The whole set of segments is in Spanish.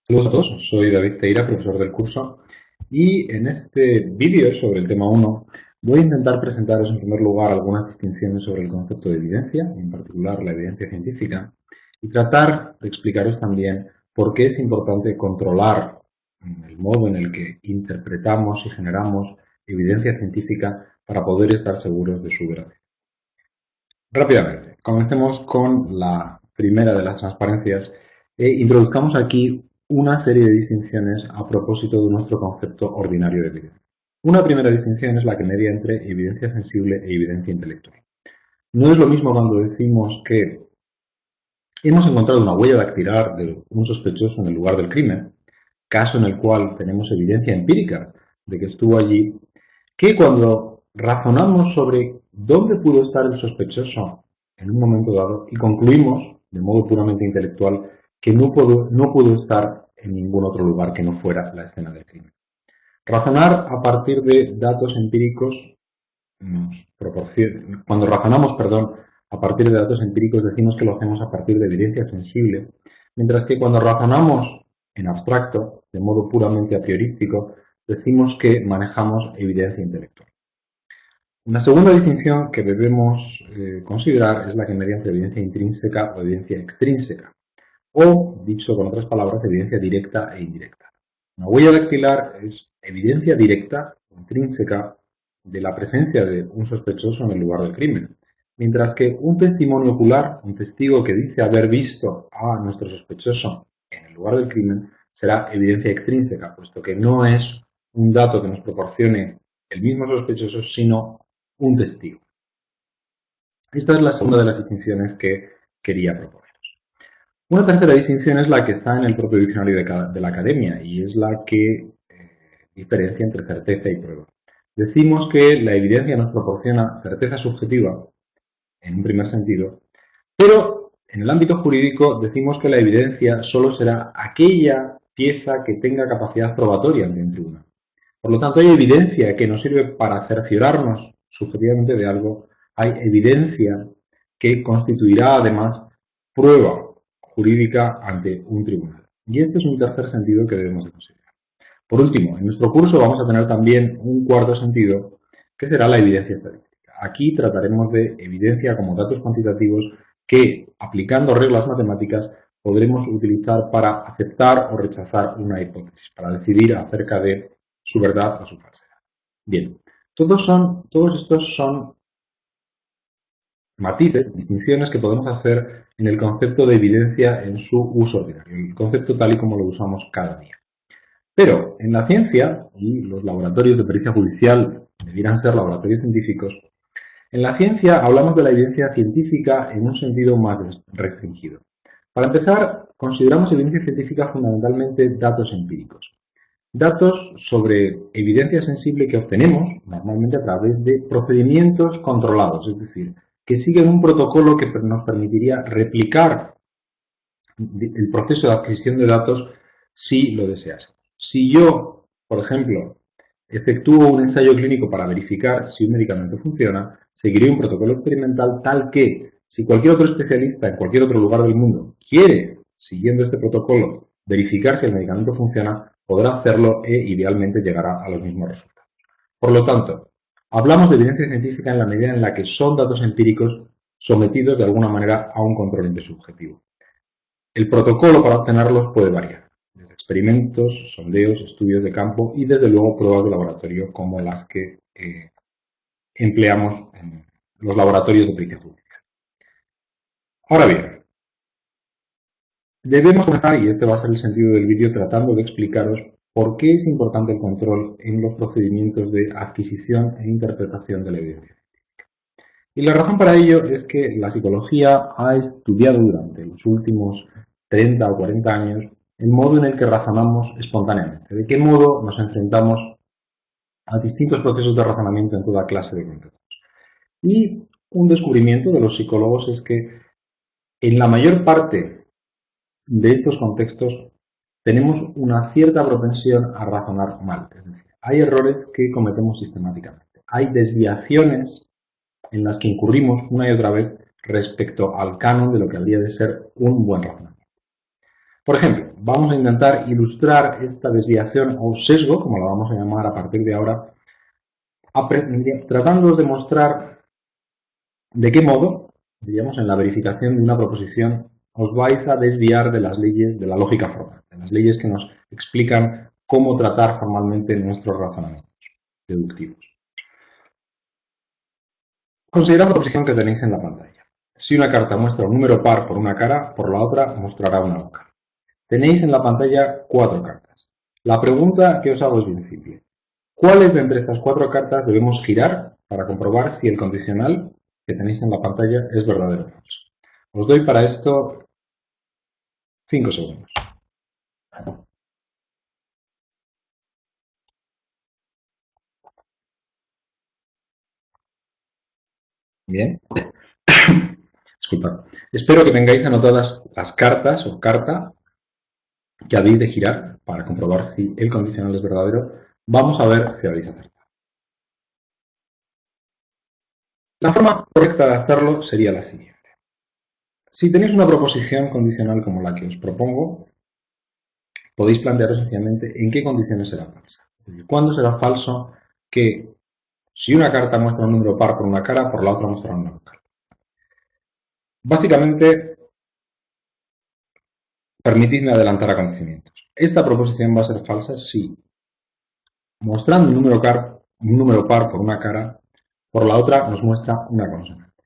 Saludos a todos, soy David Teira, profesor del curso, y en este vídeo sobre el tema 1 voy a intentar presentaros en primer lugar algunas distinciones sobre el concepto de evidencia, en particular la evidencia científica, y tratar de explicaros también por qué es importante controlar el modo en el que interpretamos y generamos evidencia científica para poder estar seguros de su veracidad. Rápidamente, comencemos con la primera de las transparencias e introduzcamos aquí una serie de distinciones a propósito de nuestro concepto ordinario de evidencia. Una primera distinción es la que media entre evidencia sensible e evidencia intelectual. No es lo mismo cuando decimos que hemos encontrado una huella dactilar de un sospechoso en el lugar del crimen, caso en el cual tenemos evidencia empírica de que estuvo allí, que cuando razonamos sobre dónde pudo estar el sospechoso en un momento dado y concluimos, de modo puramente intelectual, que no pudo estar en ningún otro lugar que no fuera la escena del crimen. Razonar a partir de datos empíricos cuando razonamos, a partir de datos empíricos decimos que lo hacemos a partir de evidencia sensible, mientras que cuando razonamos en abstracto, de modo puramente a priorístico, decimos que manejamos evidencia intelectual. Una segunda distinción que debemos considerar es la que media entre evidencia intrínseca o evidencia extrínseca, o, dicho con otras palabras, evidencia directa e indirecta. Una huella dactilar es evidencia directa, intrínseca, de la presencia de un sospechoso en el lugar del crimen, mientras que un testimonio ocular, un testigo que dice haber visto a nuestro sospechoso en el lugar del crimen, será evidencia extrínseca, puesto que no es un dato que nos proporcione el mismo sospechoso, sino un testigo. Esta es la segunda de las distinciones que quería proponer. Una tercera distinción es la que está en el propio diccionario de la academia y es la que diferencia entre certeza y prueba. Decimos que la evidencia nos proporciona certeza subjetiva, en un primer sentido, pero en el ámbito jurídico decimos que la evidencia solo será aquella pieza que tenga capacidad probatoria ante un tribunal. Por lo tanto, hay evidencia que nos sirve para cerciorarnos subjetivamente de algo, hay evidencia que constituirá además prueba jurídica ante un tribunal. Y este es un tercer sentido que debemos de considerar. Por último, en nuestro curso vamos a tener también un cuarto sentido, que será la evidencia estadística. Aquí trataremos de evidencia como datos cuantitativos que, aplicando reglas matemáticas, podremos utilizar para aceptar o rechazar una hipótesis, para decidir acerca de su verdad o su falsedad. Bien, todos estos son matices, distinciones que podemos hacer en el concepto de evidencia en su uso ordinario, el concepto tal y como lo usamos cada día. Pero en la ciencia, y los laboratorios de pericia judicial debieran ser laboratorios científicos, en la ciencia hablamos de la evidencia científica en un sentido más restringido. Para empezar, consideramos evidencia científica fundamentalmente datos empíricos. Datos sobre evidencia sensible que obtenemos normalmente a través de procedimientos controlados, es decir, que siguen un protocolo que nos permitiría replicar el proceso de adquisición de datos si lo desease. Si yo, por ejemplo, efectúo un ensayo clínico para verificar si un medicamento funciona, seguiré un protocolo experimental tal que si cualquier otro especialista en cualquier otro lugar del mundo quiere, siguiendo este protocolo, verificar si el medicamento funciona, podrá hacerlo e idealmente llegará a los mismos resultados. Por lo tanto, hablamos de evidencia científica en la medida en la que son datos empíricos sometidos de alguna manera a un control intersubjetivo. El protocolo para obtenerlos puede variar, desde experimentos, sondeos, estudios de campo y desde luego pruebas de laboratorio como las que empleamos en los laboratorios de pericia judicial. Ahora bien, debemos comenzar, y este va a ser el sentido del vídeo, tratando de explicaros por qué es importante el control en los procedimientos de adquisición e interpretación de la evidencia. Y la razón para ello es que la psicología ha estudiado durante los últimos 30 o 40 años el modo en el que razonamos espontáneamente, de qué modo nos enfrentamos a distintos procesos de razonamiento en toda clase de contextos. Y un descubrimiento de los psicólogos es que en la mayor parte de estos contextos tenemos una cierta propensión a razonar mal, es decir, hay errores que cometemos sistemáticamente, hay desviaciones en las que incurrimos una y otra vez respecto al canon de lo que habría de ser un buen razonamiento. Por ejemplo, vamos a intentar ilustrar esta desviación o sesgo, como la vamos a llamar a partir de ahora, tratando de mostrar de qué modo, diríamos, en la verificación de una proposición os vais a desviar de las leyes de la lógica formal, de las leyes que nos explican cómo tratar formalmente nuestros razonamientos deductivos. Considerad la proposición que tenéis en la pantalla. Si una carta muestra un número par por una cara, por la otra mostrará una vocal. Tenéis en la pantalla 4 cartas. La pregunta que os hago es bien simple. ¿Cuáles de entre estas 4 cartas debemos girar para comprobar si el condicional que tenéis en la pantalla es verdadero o falso? Os doy para esto 5 segundos. Bien. Disculpad. Espero que tengáis anotadas las cartas o carta que habéis de girar para comprobar si el condicional es verdadero. Vamos a ver si habéis acertado. La forma correcta de hacerlo sería la siguiente. Si tenéis una proposición condicional como la que os propongo, podéis plantearos sencillamente en qué condiciones será falsa. Es decir, ¿cuándo será falso que si una carta muestra un número par por una cara, por la otra muestra una vocal? Básicamente, permitidme adelantar acontecimientos. Esta proposición va a ser falsa si, mostrando un número par por una cara, por la otra nos muestra una consonante.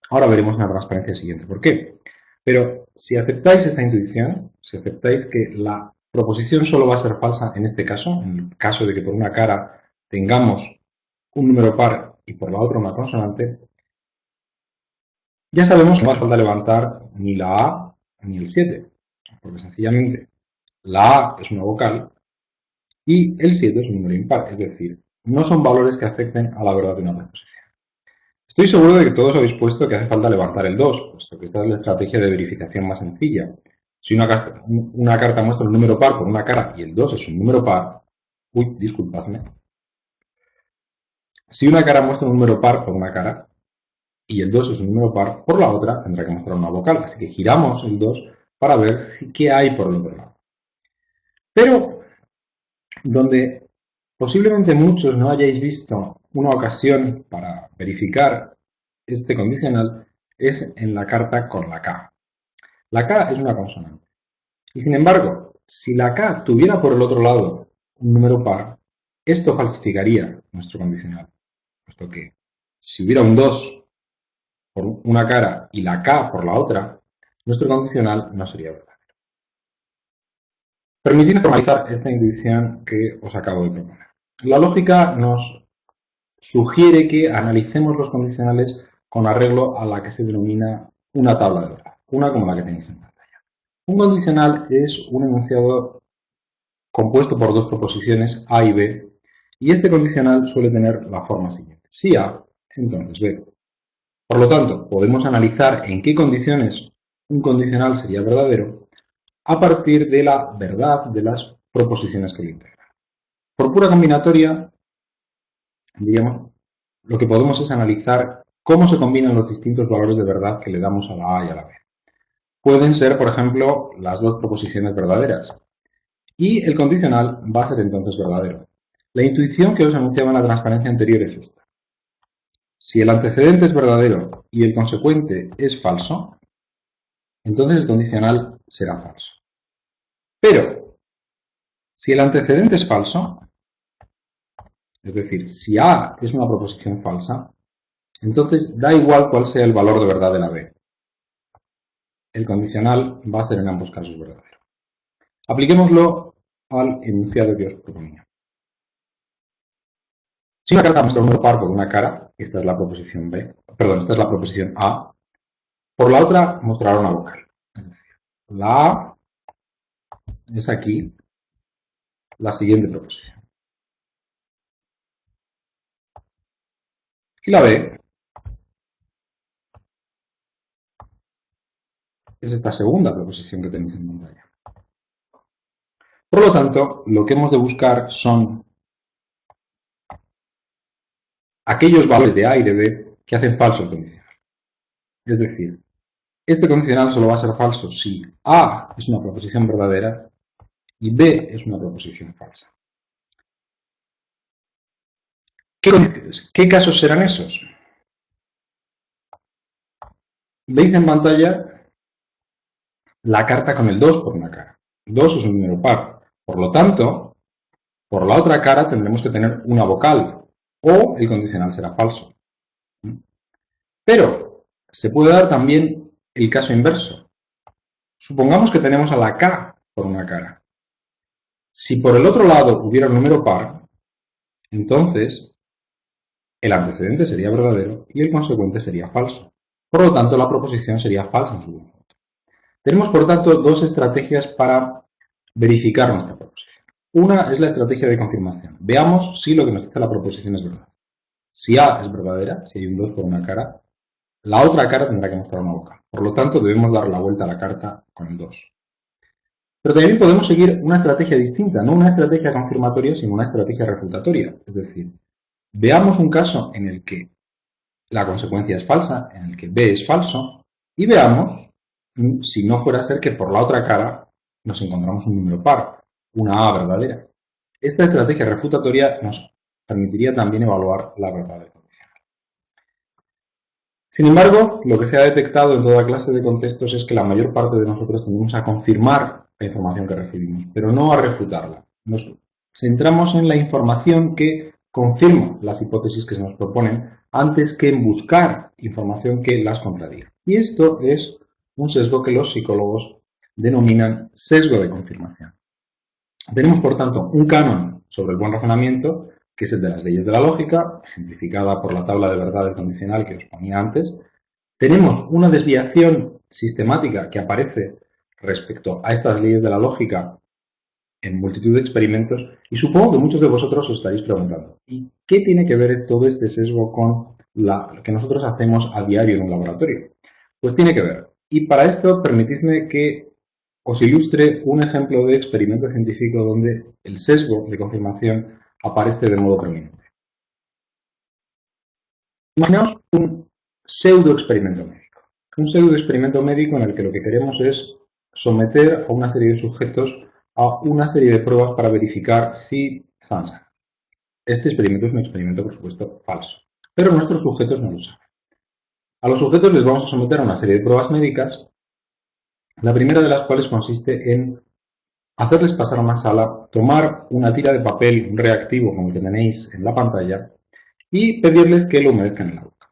Ahora veremos en la transparencia siguiente por qué. Pero si aceptáis esta intuición, si aceptáis que la proposición solo va a ser falsa en este caso, en el caso de que por una cara tengamos un número par y por la otra una consonante, ya sabemos que no hace falta levantar ni la A ni el 7, porque sencillamente la A es una vocal y el 7 es un número impar, es decir, no son valores que afecten a la verdad de una proposición. Estoy seguro de que todos habéis puesto que hace falta levantar el 2, puesto que esta es la estrategia de verificación más sencilla. Si una carta muestra un número par por una cara y el 2 es un número par, disculpadme. Si una cara muestra un número par por una cara y el 2 es un número par, por la otra tendrá que mostrar una vocal. Así que giramos el 2 para ver qué hay por el otro lado. Pero donde posiblemente muchos no hayáis visto una ocasión para verificar este condicional es en la carta con la K. La K es una consonante. Y sin embargo, si la K tuviera por el otro lado un número par, esto falsificaría nuestro condicional. Puesto que si hubiera un 2 por una cara y la K por la otra, nuestro condicional no sería verdadero. Permitidme formalizar esta intuición que os acabo de proponer. La lógica nos sugiere que analicemos los condicionales con arreglo a la que se denomina una tabla de verdad, una como la que tenéis en pantalla. Un condicional es un enunciado compuesto por dos proposiciones A y B, y este condicional suele tener la forma siguiente. Si A, entonces B. Por lo tanto, podemos analizar en qué condiciones un condicional sería verdadero a partir de la verdad de las proposiciones que lo integran. Por pura combinatoria, digamos, lo que podemos es analizar cómo se combinan los distintos valores de verdad que le damos a la A y a la B. Pueden ser, por ejemplo, las dos proposiciones verdaderas, y el condicional va a ser entonces verdadero. La intuición que os anunciaba en la transparencia anterior es esta. Si el antecedente es verdadero y el consecuente es falso, entonces el condicional será falso. Pero, si el antecedente es falso, es decir, si A es una proposición falsa, entonces da igual cuál sea el valor de verdad de la B. El condicional va a ser en ambos casos verdadero. Apliquémoslo al enunciado que os proponía. Si una carta muestra un número par por una cara, esta es la proposición esta es la proposición A, por la otra mostrará una vocal. Es decir, la A es aquí la siguiente proposición. Y la B es esta segunda proposición que tenéis en pantalla. Por lo tanto, lo que hemos de buscar son aquellos valores de A y de B que hacen falso el condicional. Es decir, Este condicional solo va a ser falso si A es una proposición verdadera y B es una proposición falsa. ¿Qué casos serán esos? Veis en pantalla la carta con el 2 por una cara. 2 es un número par. Por lo tanto, por la otra cara tendremos que tener una vocal o el condicional será falso. Pero se puede dar también el caso inverso. Supongamos que tenemos a la K por una cara. Si por el otro lado hubiera un número par, entonces el antecedente sería verdadero y el consecuente sería falso. Por lo tanto, la proposición sería falsa en su conjunto. Tenemos, por tanto, dos estrategias para verificar nuestra proposición. Una es la estrategia de confirmación. Veamos si lo que nos dice la proposición es verdad. Si A es verdadera, si hay un 2 por una cara, la otra cara tendrá que mostrar una vocal. Por lo tanto, debemos dar la vuelta a la carta con el 2. Pero también podemos seguir una estrategia distinta, no una estrategia confirmatoria, sino una estrategia refutatoria. Es decir, veamos un caso en el que la consecuencia es falsa, en el que B es falso, y veamos si no fuera a ser que por la otra cara nos encontramos un número par, una A verdadera. Esta estrategia refutatoria nos permitiría también evaluar la verdad del condicional. Sin embargo, lo que se ha detectado en toda clase de contextos es que la mayor parte de nosotros tendemos a confirmar la información que recibimos, pero no a refutarla. Nos centramos en la información que confirma las hipótesis que se nos proponen antes que en buscar información que las contradiga. Y esto es un sesgo que los psicólogos denominan sesgo de confirmación. Tenemos, por tanto, un canon sobre el buen razonamiento, que es el de las leyes de la lógica, ejemplificada por la tabla de verdad del condicional que os ponía antes. Tenemos una desviación sistemática que aparece respecto a estas leyes de la lógica en multitud de experimentos y supongo que muchos de vosotros os estaréis preguntando ¿y qué tiene que ver todo este sesgo con lo que nosotros hacemos a diario en un laboratorio? Pues tiene que ver. Y para esto permitidme que os ilustre un ejemplo de experimento científico donde el sesgo de confirmación aparece de modo prominente. Imaginaos un pseudo experimento médico. Un pseudo experimento médico en el que lo que queremos es someter a una serie de sujetos a una serie de pruebas para verificar si están sanos. Este experimento es un experimento, por supuesto, falso, pero nuestros sujetos no lo saben. A los sujetos les vamos a someter a una serie de pruebas médicas, la primera de las cuales consiste en hacerles pasar a una sala, tomar una tira de papel, un reactivo como el que tenéis en la pantalla, y pedirles que lo humedezcan en la boca.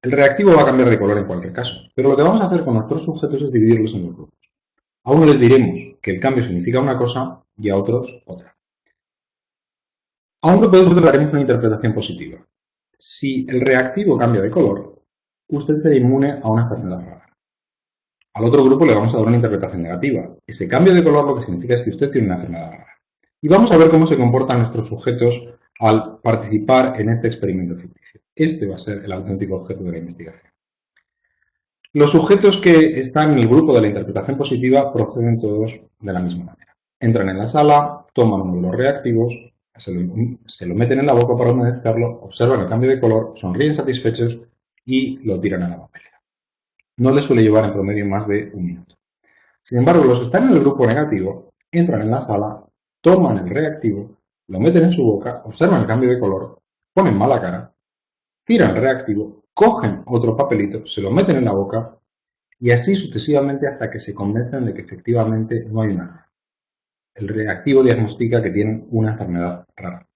El reactivo va a cambiar de color en cualquier caso, pero lo que vamos a hacer con nuestros sujetos es dividirlos en dos grupos. A uno les diremos que el cambio significa una cosa y a otros otra. A un grupo de nosotros daremos una interpretación positiva. Si el reactivo cambia de color, usted será inmune a una enfermedad rara. Al otro grupo le vamos a dar una interpretación negativa. Ese cambio de color lo que significa es que usted tiene una enfermedad rara. Y vamos a ver cómo se comportan nuestros sujetos al participar en este experimento ficticio. Este va a ser el auténtico objeto de la investigación. Los sujetos que están en el grupo de la interpretación positiva proceden todos de la misma manera. Entran en la sala, toman uno de los reactivos, se lo meten en la boca para humedecerlo, observan el cambio de color, sonríen satisfechos y lo tiran a la papelera. No les suele llevar en promedio más de un minuto. Sin embargo, los que están en el grupo negativo entran en la sala, toman el reactivo, lo meten en su boca, observan el cambio de color, ponen mala cara, tiran el reactivo, cogen otro papelito, se lo meten en la boca y así sucesivamente hasta que se convencen de que efectivamente no hay un error. El reactivo diagnostica que tienen una enfermedad rara.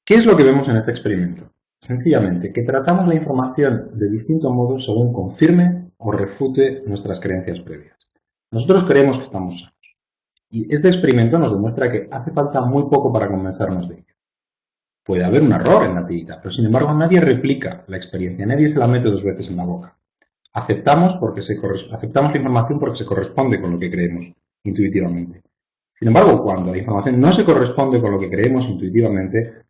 ¿Qué es lo que vemos en este experimento? Sencillamente que tratamos la información de distinto modo según confirme o refute nuestras creencias previas. Nosotros creemos que estamos sanos. Y este experimento nos demuestra que hace falta muy poco para convencernos de ello. Puede haber un error en la tirita, pero sin embargo nadie replica la experiencia, nadie se la mete dos veces en la boca. Aceptamos la información porque se corresponde con lo que creemos intuitivamente. Sin embargo, cuando la información no se corresponde con lo que creemos intuitivamente,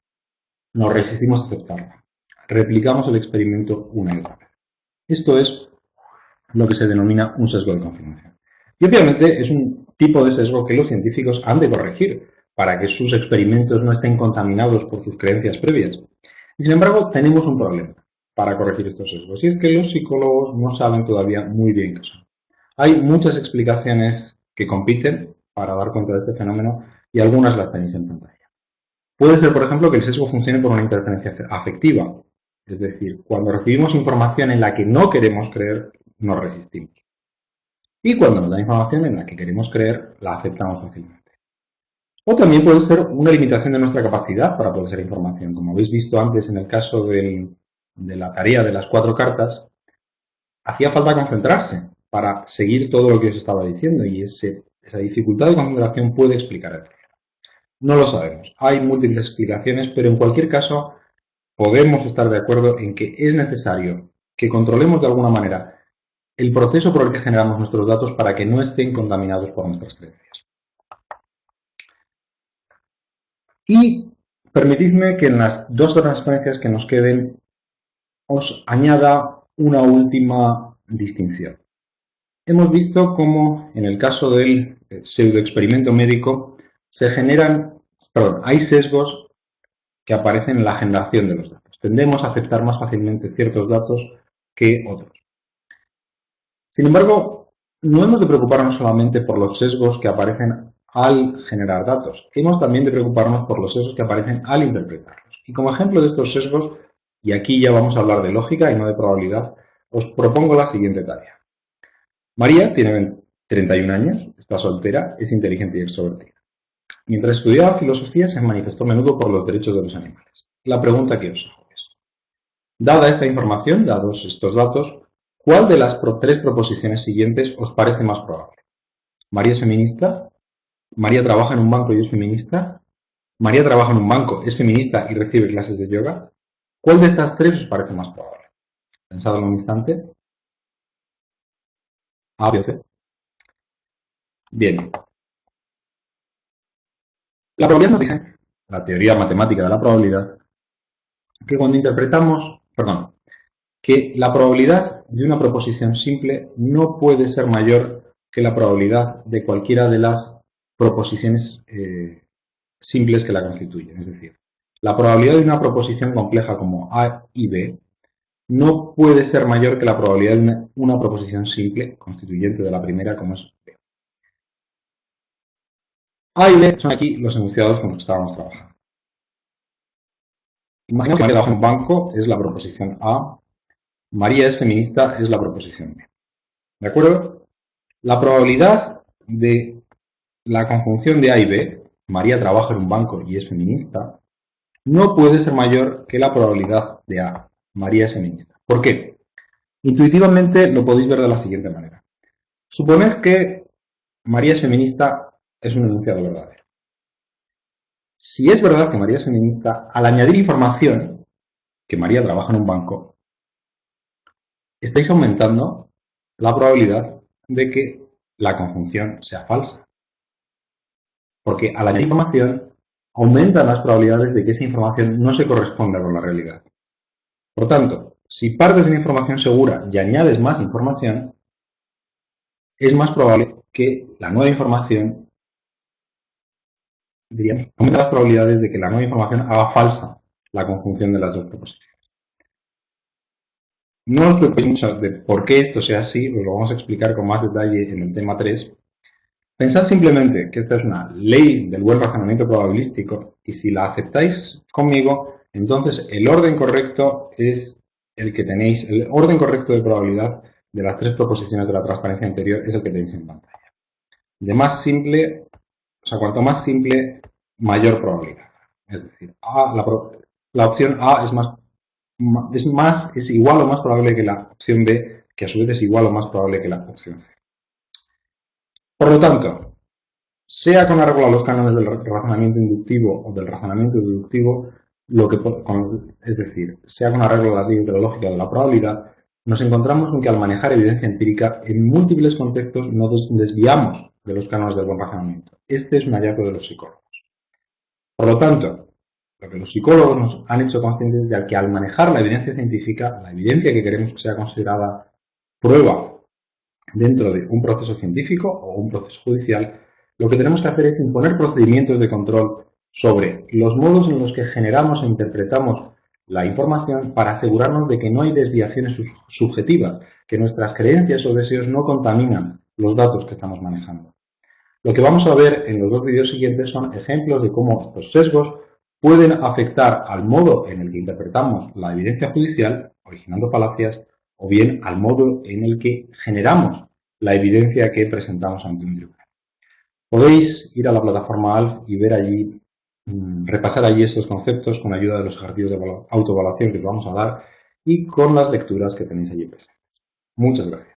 nos resistimos a aceptarla. Replicamos el experimento una y otra vez. Esto es lo que se denomina un sesgo de confirmación. Y obviamente es un tipo de sesgo que los científicos han de corregir para que sus experimentos no estén contaminados por sus creencias previas. Y sin embargo, tenemos un problema. para corregir estos sesgos. Y es que los psicólogos no saben todavía muy bien qué son. Hay muchas explicaciones que compiten para dar cuenta de este fenómeno y algunas las tenéis en pantalla. Puede ser, por ejemplo, que el sesgo funcione por una interferencia afectiva. Es decir, cuando recibimos información en la que no queremos creer, nos resistimos. Y cuando nos da información en la que queremos creer, la aceptamos fácilmente. O también puede ser una limitación de nuestra capacidad para procesar información. Como habéis visto antes en el caso de la tarea de las 4 cartas, hacía falta concentrarse para seguir todo lo que os estaba diciendo y esa dificultad de concentración puede explicar el problema. No lo sabemos. Hay múltiples explicaciones, pero en cualquier caso podemos estar de acuerdo en que es necesario que controlemos de alguna manera el proceso por el que generamos nuestros datos para que no estén contaminados por nuestras creencias. Y permitidme que en las 2 transparencias que nos queden os añada una última distinción. Hemos visto cómo en el caso del pseudoexperimento médico hay sesgos que aparecen en la generación de los datos. Tendemos a aceptar más fácilmente ciertos datos que otros. Sin embargo, no hemos de preocuparnos solamente por los sesgos que aparecen al generar datos. Hemos también de preocuparnos por los sesgos que aparecen al interpretarlos. Y como ejemplo de estos sesgos, y aquí ya vamos a hablar de lógica y no de probabilidad, os propongo la siguiente tarea. María tiene 31 años, está soltera, es inteligente y extrovertida. Mientras estudiaba filosofía se manifestó a menudo por los derechos de los animales. La pregunta que os hago es, dada esta información, dados estos datos, ¿cuál de las 3 proposiciones siguientes os parece más probable? ¿María es feminista? ¿María trabaja en un banco y es feminista? ¿María trabaja en un banco, es feminista y recibe clases de yoga? ¿Cuál de estas 3 os parece más probable? Pensadlo un instante. A, B o C. Bien. La probabilidad nos dice, la teoría matemática de la probabilidad, que cuando que la probabilidad de una proposición simple no puede ser mayor que la probabilidad de cualquiera de las proposiciones simples que la constituyen. Es decir, la probabilidad de una proposición compleja como A y B no puede ser mayor que la probabilidad de una proposición simple constituyente de la primera como es B. A y B son aquí los enunciados con los que estábamos trabajando. Imaginemos que María trabaja en un banco, es la proposición A. María es feminista, es la proposición B. ¿De acuerdo? La probabilidad de la conjunción de A y B, María trabaja en un banco y es feminista, no puede ser mayor que la probabilidad de A, María es feminista. ¿Por qué? Intuitivamente lo podéis ver de la siguiente manera. Suponed que María es feminista es un enunciado verdadero. Si es verdad que María es feminista, al añadir información, que María trabaja en un banco, estáis aumentando la probabilidad de que la conjunción sea falsa. Porque al añadir información, aumentan las probabilidades de que esa información no se corresponda con la realidad. Por tanto, si partes de una información segura y añades más información, es más probable que la nueva información, aumenta las probabilidades de que la nueva información haga falsa la conjunción de las 2 proposiciones. No os preocupéis mucho de por qué esto sea así, os lo vamos a explicar con más detalle en el tema 3. Pensad simplemente que esta es una ley del buen razonamiento probabilístico y si la aceptáis conmigo, entonces el orden correcto es el que tenéis, el orden correcto de probabilidad de las 3 proposiciones de la transparencia anterior es el que tenéis en pantalla. De más simple, cuanto más simple, mayor probabilidad. Es decir, la opción A es igual o más probable que la opción B, que a su vez es igual o más probable que la opción C. Por lo tanto, sea con arreglo a los cánones del razonamiento inductivo o del razonamiento deductivo, es decir, sea con arreglo a las leyes de la lógica o de la probabilidad, nos encontramos con que al manejar evidencia empírica en múltiples contextos nos desviamos de los cánones del buen razonamiento. Este es un hallazgo de los psicólogos. Por lo tanto, lo que los psicólogos nos han hecho conscientes de que al manejar la evidencia científica, la evidencia que queremos que sea considerada prueba dentro de un proceso científico o un proceso judicial, lo que tenemos que hacer es imponer procedimientos de control sobre los modos en los que generamos e interpretamos la información para asegurarnos de que no hay desviaciones subjetivas, que nuestras creencias o deseos no contaminan los datos que estamos manejando. Lo que vamos a ver en los dos vídeos siguientes son ejemplos de cómo estos sesgos pueden afectar al modo en el que interpretamos la evidencia judicial, originando falacias, o bien al modo en el que generamos la evidencia que presentamos ante un tribunal. Podéis ir a la plataforma ALF y ver allí, repasar allí estos conceptos con ayuda de los ejercicios de autoevaluación que os vamos a dar y con las lecturas que tenéis allí presentes. Muchas gracias.